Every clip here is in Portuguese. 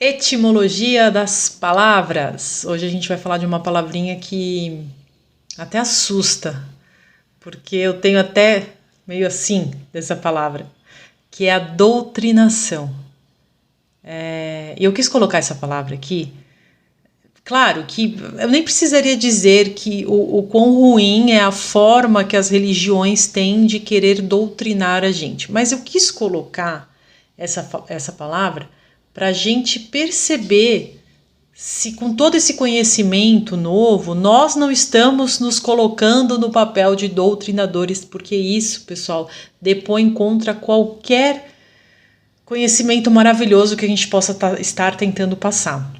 Etimologia das palavras. Hoje a gente vai falar de uma palavrinha que até assusta, porque eu tenho até meio assim dessa palavra, que é a doutrinação. E eu quis colocar essa palavra aqui. Claro que eu nem precisaria dizer que o quão ruim é a forma que as religiões têm de querer doutrinar a gente, mas eu quis colocar essa palavra para a gente perceber se com todo esse conhecimento novo nós não estamos nos colocando no papel de doutrinadores, porque isso, pessoal, depõe contra qualquer conhecimento maravilhoso que a gente possa estar tentando passar.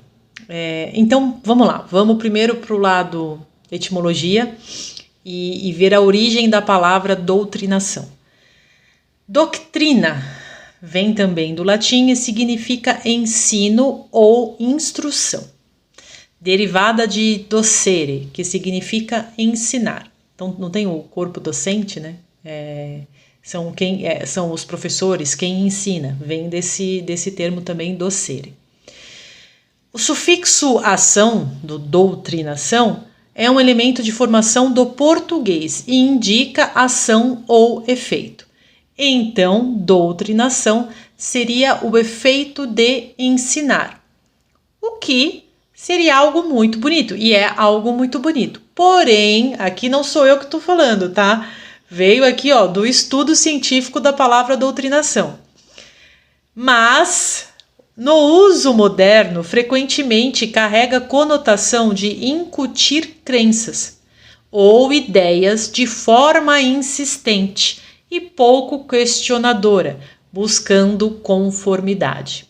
Então, vamos lá. Vamos primeiro para o lado etimologia e ver a origem da palavra doutrinação. Doctrina vem também do latim e significa ensino ou instrução, derivada de docere, que significa ensinar. Então, não tem o corpo docente, né? São os professores, quem ensina, vem desse termo também docere. O sufixo ação, do doutrinação, é um elemento de formação do português e indica ação ou efeito. Então, doutrinação seria o efeito de ensinar, o que seria algo muito bonito, e é algo muito bonito. Porém, aqui não sou eu que estou falando, tá? Veio aqui, do estudo científico da palavra doutrinação. Mas no uso moderno, frequentemente carrega conotação de incutir crenças ou ideias de forma insistente e pouco questionadora, buscando conformidade.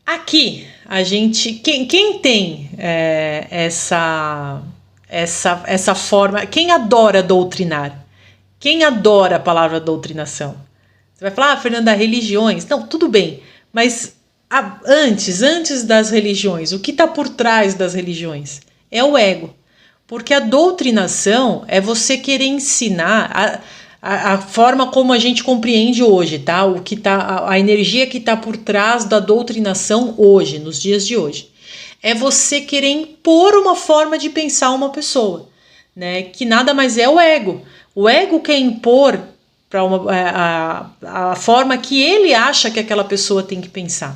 Aqui, a gente, quem tem essa forma, quem adora doutrinar? Quem adora a palavra doutrinação? Você vai falar, Fernanda, religiões. Não, tudo bem, mas antes das religiões, o que está por trás das religiões? É o ego. Porque a doutrinação é você querer ensinar a forma como a gente compreende hoje, tá? A energia que está por trás da doutrinação hoje, nos dias de hoje. É você querer impor uma forma de pensar uma pessoa, né? Que nada mais é o ego. O ego quer impor para a forma que ele acha que aquela pessoa tem que pensar.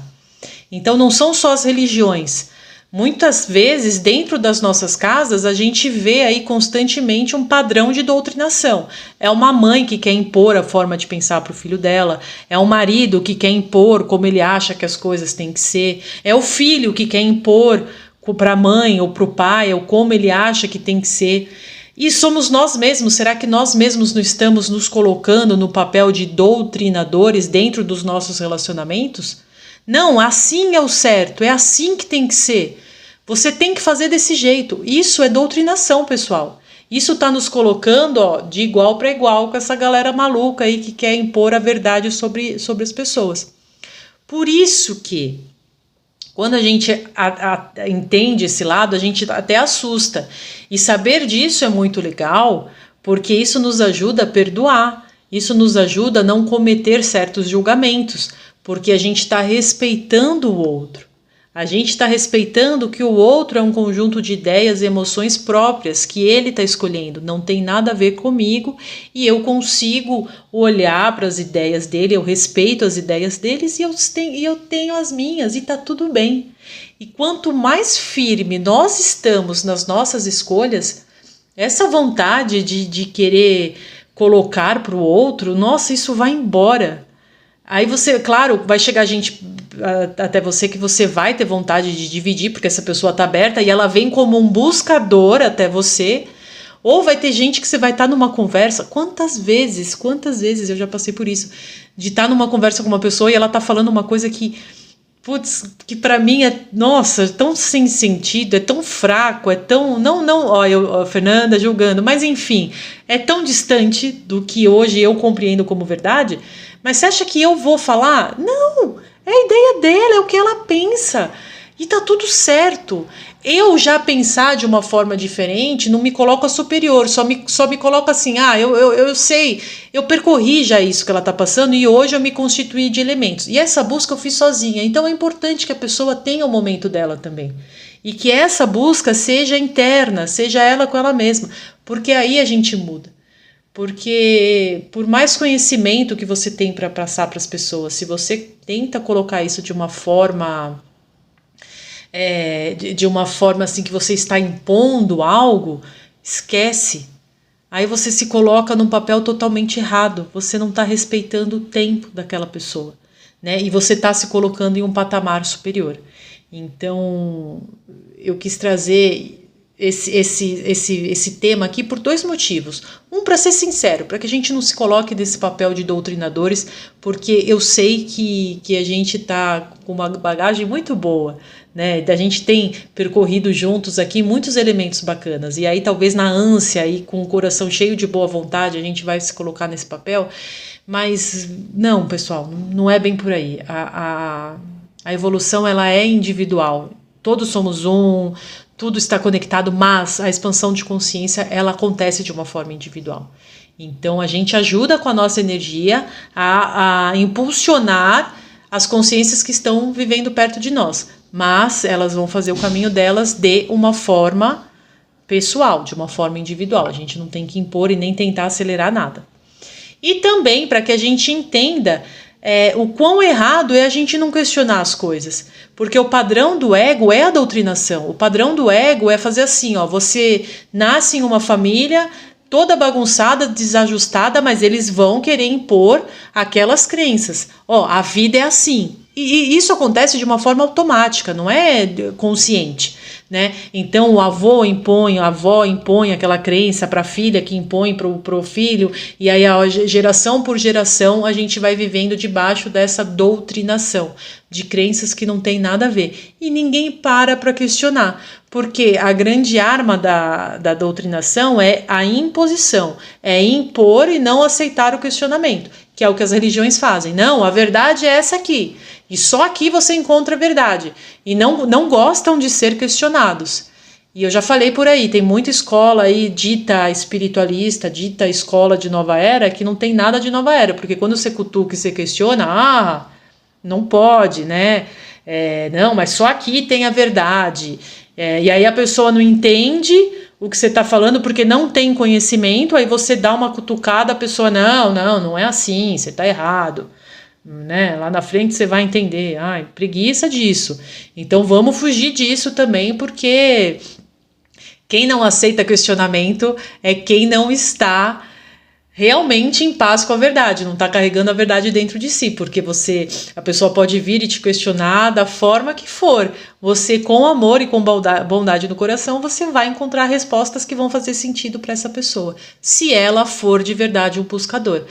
Então não são só as religiões. Muitas vezes dentro das nossas casas a gente vê aí constantemente um padrão de doutrinação. É uma mãe que quer impor a forma de pensar para o filho dela, é um marido que quer impor como ele acha que as coisas têm que ser, é o filho que quer impor para a mãe ou para o pai ou como ele acha que tem que ser. E somos nós mesmos. Será que nós mesmos não estamos nos colocando no papel de doutrinadores dentro dos nossos relacionamentos? Não, assim é o certo, é assim que tem que ser. Você tem que fazer desse jeito. Isso é doutrinação, pessoal. Isso está nos colocando de igual para igual com essa galera maluca aí que quer impor a verdade sobre as pessoas. Por isso que quando a gente entende esse lado, a gente até assusta. E saber disso é muito legal, porque isso nos ajuda a perdoar. Isso nos ajuda a não cometer certos julgamentos, porque a gente está respeitando o outro. A gente está respeitando que o outro é um conjunto de ideias e emoções próprias que ele está escolhendo. Não tem nada a ver comigo e eu consigo olhar para as ideias dele, eu respeito as ideias deles e eu tenho as minhas e está tudo bem. E quanto mais firme nós estamos nas nossas escolhas, essa vontade de querer colocar para o outro, nossa, isso vai embora. Aí você, claro, vai chegar gente até você que você vai ter vontade de dividir, porque essa pessoa está aberta e ela vem como um buscador até você, ou vai ter gente que você vai estar numa conversa, quantas vezes eu já passei por isso, de estar numa conversa com uma pessoa e ela está falando uma coisa que para mim é, nossa, tão sem sentido, é tão fraco, é tão, Fernanda julgando, mas enfim, é tão distante do que hoje eu compreendo como verdade. Mas você acha que eu vou falar? Não, é a ideia dela, é o que ela pensa. E tá tudo certo. Eu já pensar de uma forma diferente não me coloca superior, só me coloca assim, eu sei, eu percorri já isso que ela tá passando e hoje eu me constituí de elementos. E essa busca eu fiz sozinha, então é importante que a pessoa tenha o momento dela também. E que essa busca seja interna, seja ela com ela mesma, porque aí a gente muda. Porque por mais conhecimento que você tem para passar para as pessoas, se você tenta colocar isso de uma forma de uma forma assim que você está impondo algo, esquece. Aí você se coloca num papel totalmente errado. Você não está respeitando o tempo daquela pessoa, né? E você está se colocando em um patamar superior. Então, eu quis trazer esse tema aqui por dois motivos. Um, para ser sincero, para que a gente não se coloque nesse papel de doutrinadores, porque eu sei que a gente está com uma bagagem muito boa, né? A gente tem percorrido juntos aqui muitos elementos bacanas, e aí talvez na ânsia e com o coração cheio de boa vontade a gente vai se colocar nesse papel, mas não, pessoal, não é bem por aí. A evolução, ela é individual, todos somos um, tudo está conectado, mas a expansão de consciência, ela acontece de uma forma individual. Então a gente ajuda com a nossa energia a impulsionar as consciências que estão vivendo perto de nós, mas elas vão fazer o caminho delas de uma forma pessoal, de uma forma individual. A gente não tem que impor e nem tentar acelerar nada. E também para que a gente entenda o quão errado é a gente não questionar as coisas. Porque o padrão do ego é a doutrinação. O padrão do ego é fazer assim, você nasce em uma família toda bagunçada, desajustada, mas eles vão querer impor aquelas crenças. A vida é assim. E isso acontece de uma forma automática, não é consciente, né? Então o avô impõe, a avó impõe aquela crença para a filha, que impõe para o filho, e aí geração por geração a gente vai vivendo debaixo dessa doutrinação de crenças que não tem nada a ver. E ninguém para questionar, porque a grande arma da doutrinação é a imposição, é impor e não aceitar o questionamento, que é o que as religiões fazem. Não, a verdade é essa aqui, e só aqui você encontra a verdade, e não gostam de ser questionados. E eu já falei por aí, tem muita escola aí dita espiritualista, dita escola de nova era, que não tem nada de nova era, porque quando você cutuca e você questiona, não pode, né? Não, mas só aqui tem a verdade. E aí a pessoa não entende o que você está falando porque não tem conhecimento, aí você dá uma cutucada, a pessoa, não é assim, você está errado, né? Lá na frente você vai entender, preguiça disso. Então vamos fugir disso também, porque quem não aceita questionamento é quem não está realmente em paz com a verdade, não está carregando a verdade dentro de si, porque a pessoa pode vir e te questionar da forma que for, você com amor e com bondade no coração, você vai encontrar respostas que vão fazer sentido para essa pessoa, se ela for de verdade um buscador.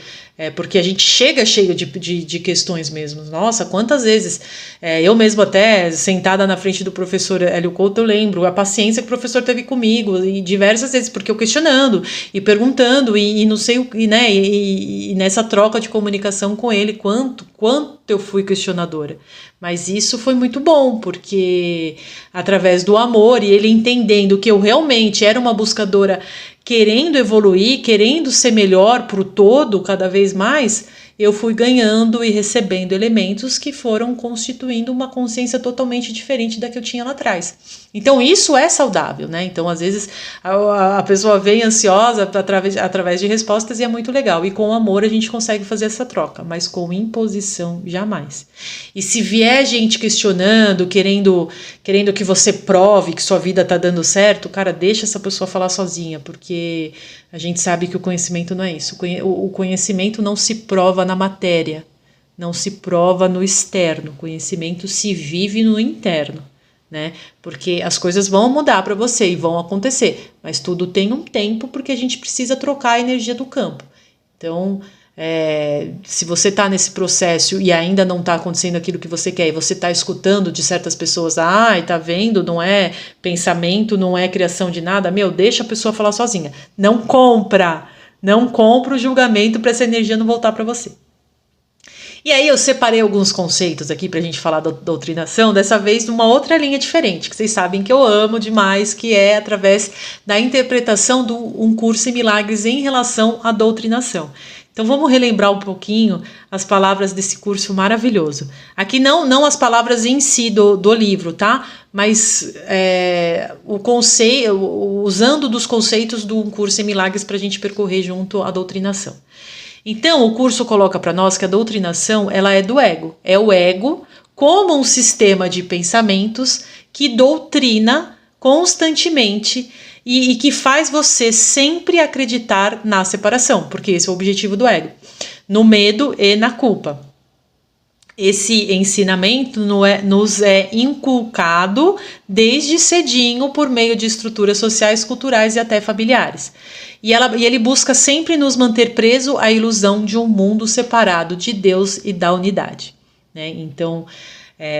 Porque a gente chega cheio de questões mesmo. Nossa, quantas vezes eu mesmo até sentada na frente do professor Hélio Couto, eu lembro a paciência que o professor teve comigo, e diversas vezes, porque eu questionando e perguntando e não sei o que, né? E nessa troca de comunicação com ele, quanto eu fui questionadora. Mas isso foi muito bom, porque através do amor e ele entendendo que eu realmente era uma buscadora querendo evoluir, querendo ser melhor para o todo cada vez mais, eu fui ganhando e recebendo elementos que foram constituindo uma consciência totalmente diferente da que eu tinha lá atrás. Então isso é saudável, né? Então às vezes a pessoa vem ansiosa através de respostas e é muito legal. E com amor a gente consegue fazer essa troca, mas com imposição jamais. E se vier gente questionando, querendo que você prove que sua vida tá dando certo, cara, deixa essa pessoa falar sozinha, porque a gente sabe que o conhecimento não é isso. O conhecimento não se prova na matéria, não se prova no externo. O conhecimento se vive no interno, né? Porque as coisas vão mudar para você e vão acontecer, mas tudo tem um tempo, porque a gente precisa trocar a energia do campo. Então, se você está nesse processo e ainda não está acontecendo aquilo que você quer, e você está escutando de certas pessoas, tá vendo, não é pensamento, não é criação de nada, deixa a pessoa falar sozinha. Não compra o julgamento para essa energia não voltar para você. E aí eu separei alguns conceitos aqui para a gente falar da doutrinação, dessa vez numa outra linha diferente, que vocês sabem que eu amo demais, que é através da interpretação do Um Curso em Milagres em relação à doutrinação. Então vamos relembrar um pouquinho as palavras desse curso maravilhoso. Aqui não as palavras em si do livro, tá? Mas o conceito, usando dos conceitos do Um Curso em Milagres para a gente percorrer junto à doutrinação. Então, o curso coloca para nós que a doutrinação ela é do ego. É o ego como um sistema de pensamentos que doutrina constantemente e que faz você sempre acreditar na separação, porque esse é o objetivo do ego, no medo e na culpa. Esse ensinamento nos é inculcado desde cedinho por meio de estruturas sociais, culturais e até familiares. E ele busca sempre nos manter preso à ilusão de um mundo separado de Deus e da unidade, né? Então,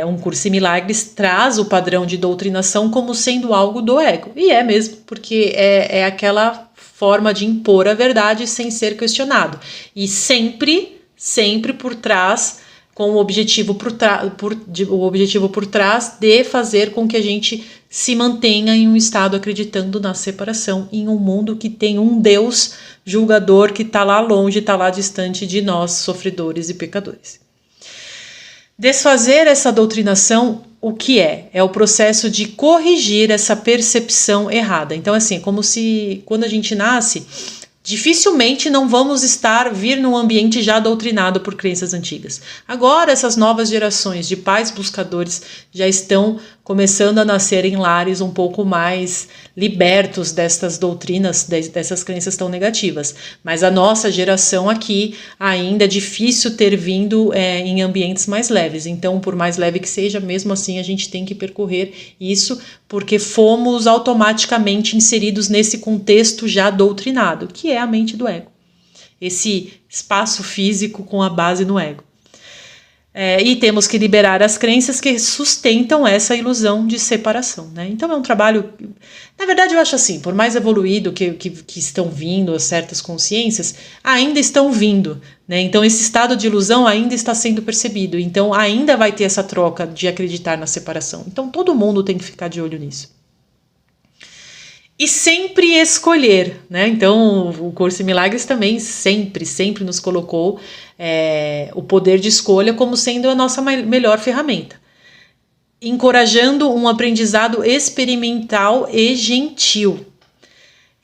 Um Curso em Milagres traz o padrão de doutrinação como sendo algo do ego. E é mesmo, porque é aquela forma de impor a verdade sem ser questionado. E sempre por trás, com o objetivo por trás de fazer com que a gente se mantenha em um estado acreditando na separação, em um mundo que tem um Deus julgador que está lá longe, está lá distante de nós, sofredores e pecadores. Desfazer essa doutrinação, o que é? É o processo de corrigir essa percepção errada. Então, assim, como se quando a gente nasce, dificilmente não vamos vir num ambiente já doutrinado por crenças antigas. Agora, essas novas gerações de pais buscadores já estão começando a nascer em lares um pouco mais libertos destas doutrinas, dessas crenças tão negativas. Mas a nossa geração aqui ainda é difícil ter vindo em ambientes mais leves. Então, por mais leve que seja, mesmo assim a gente tem que percorrer isso, porque fomos automaticamente inseridos nesse contexto já doutrinado, que é a mente do ego. Esse espaço físico com a base no ego. E temos que liberar as crenças que sustentam essa ilusão de separação, né? Então é um trabalho, na verdade eu acho assim, por mais evoluído que estão vindo certas consciências, ainda estão vindo, né? Então esse estado de ilusão ainda está sendo percebido, então ainda vai ter essa troca de acreditar na separação. Então todo mundo tem que ficar de olho nisso. E sempre escolher, né? Então o Curso em Milagres também sempre nos colocou o poder de escolha como sendo a nossa melhor ferramenta, encorajando um aprendizado experimental e gentil.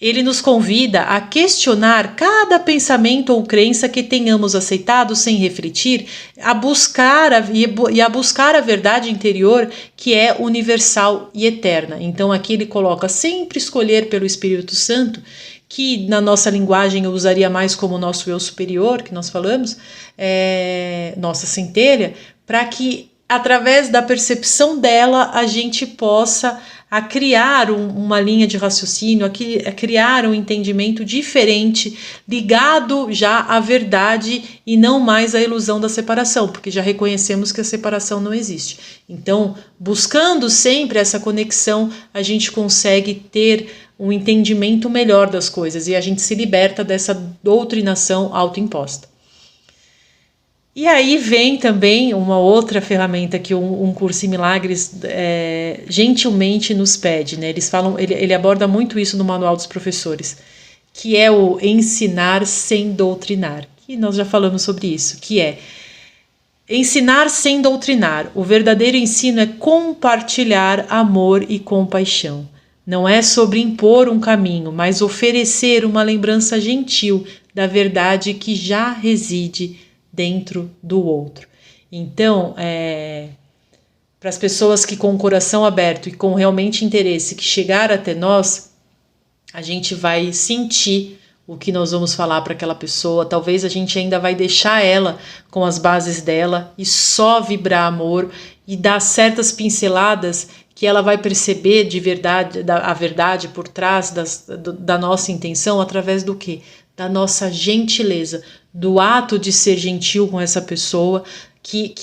Ele nos convida a questionar cada pensamento ou crença que tenhamos aceitado sem refletir, a buscar a verdade interior que é universal e eterna. Então aqui ele coloca sempre escolher pelo Espírito Santo, que na nossa linguagem eu usaria mais como nosso eu superior, que nós falamos, nossa centelha, para que através da percepção dela a gente possa a criar uma linha de raciocínio, a criar um entendimento diferente, ligado já à verdade e não mais à ilusão da separação, porque já reconhecemos que a separação não existe. Então, buscando sempre essa conexão, a gente consegue ter um entendimento melhor das coisas e a gente se liberta dessa doutrinação autoimposta. E aí vem também uma outra ferramenta que Um Curso em Milagres gentilmente nos pede, né? Ele aborda muito isso no Manual dos Professores, que é o ensinar sem doutrinar. E nós já falamos sobre isso, que é ensinar sem doutrinar. O verdadeiro ensino é compartilhar amor e compaixão. Não é sobre impor um caminho, mas oferecer uma lembrança gentil da verdade que já reside dentro do outro. Então, para as pessoas que com o coração aberto e com realmente interesse que chegar até nós, a gente vai sentir o que nós vamos falar para aquela pessoa. Talvez a gente ainda vai deixar ela com as bases dela e só vibrar amor e dar certas pinceladas que ela vai perceber de verdade, a verdade por trás da nossa intenção através do quê? Da nossa gentileza, do ato de ser gentil com essa pessoa, que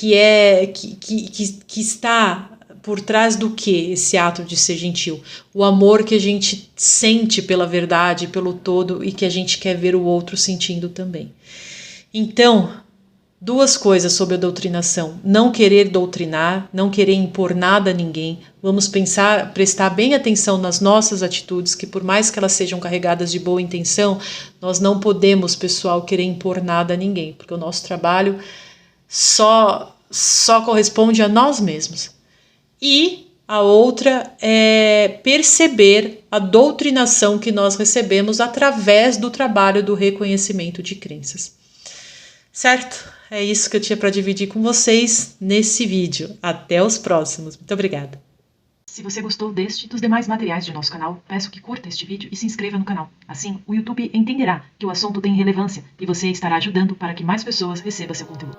está por trás do que esse ato de ser gentil? O amor que a gente sente pela verdade, pelo todo, e que a gente quer ver o outro sentindo também. Então, Duas coisas sobre a doutrinação: não querer doutrinar, não querer impor nada a ninguém. Vamos prestar bem atenção nas nossas atitudes, que por mais que elas sejam carregadas de boa intenção, nós não podemos, pessoal, querer impor nada a ninguém, porque o nosso trabalho só corresponde a nós mesmos. E a outra é perceber a doutrinação que nós recebemos através do trabalho do reconhecimento de crenças. Certo? É isso que eu tinha para dividir com vocês nesse vídeo. Até os próximos. Muito obrigada. Se você gostou deste e dos demais materiais de nosso canal, peço que curta este vídeo e se inscreva no canal. Assim, o YouTube entenderá que o assunto tem relevância e você estará ajudando para que mais pessoas recebam seu conteúdo.